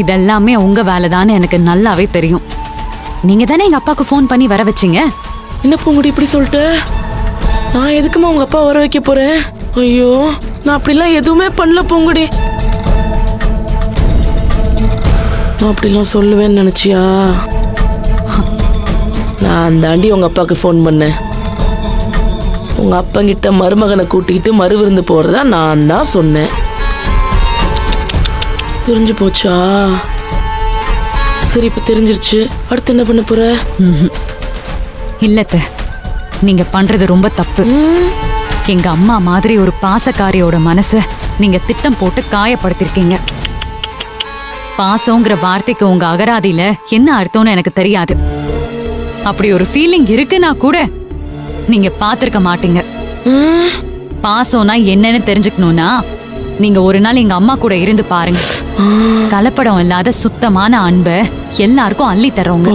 இதெல்லாமே உங்க வேலைதான்னு எனக்கு நல்லாவே தெரியும். நீங்க தானே எங்க அப்பாவுக்கு ஃபோன் பண்ணி வர வச்சீங்க. என்ன பூங்குடி இப்படி சொல்லிட்ட? நான் எதுக்குமா உங்க அப்பா வர வைக்க போறேன்? ஐயோ, நான் அப்படிலாம் எதுவுமே பண்ணல பூங்குடி. நான் அப்படிலாம் சொல்லுவேன்னு நினைச்சியா? நான் தாண்டி உங்க அப்பாவுக்கு ஃபோன் பண்ணேன். உங்க அப்பா கிட்ட மருமகனை கூட்டிக்கிட்டு மறுவிருந்து போறதா நான் தான் சொன்னேன். தெரிஞ்சு போச்சா? சரி, இப்ப தெரிஞ்சிருச்சு. அடுத்து என்ன பண்ண போற? இல்லத்த, நீங்க பண்றது ரொம்ப தப்பு. எங்க அம்மா மாதிரி ஒரு பாசக்காரியோட மனச நீங்க திட்டம் போட்டு காயப்படுத்திருக்கீங்க. பாசங்கிற வார்த்தைக்கு உங்க அகராதியில என்ன அர்த்தம்னு எனக்கு தெரியாது. அப்படி ஒரு ஃபீலிங் இருக்குன்னா கூட நீங்க பாத்திருக்க மாட்டீங்க. பாசம்னா என்னன்னு தெரிஞ்சுக்கணும்னா நீங்க ஒரு நாள் எங்க அம்மா கூட இருந்து பாருங்க. கலப்படம் இல்லாத சுத்தமான அன்பை எல்லாருக்கும் அள்ளி தர்றவங்க.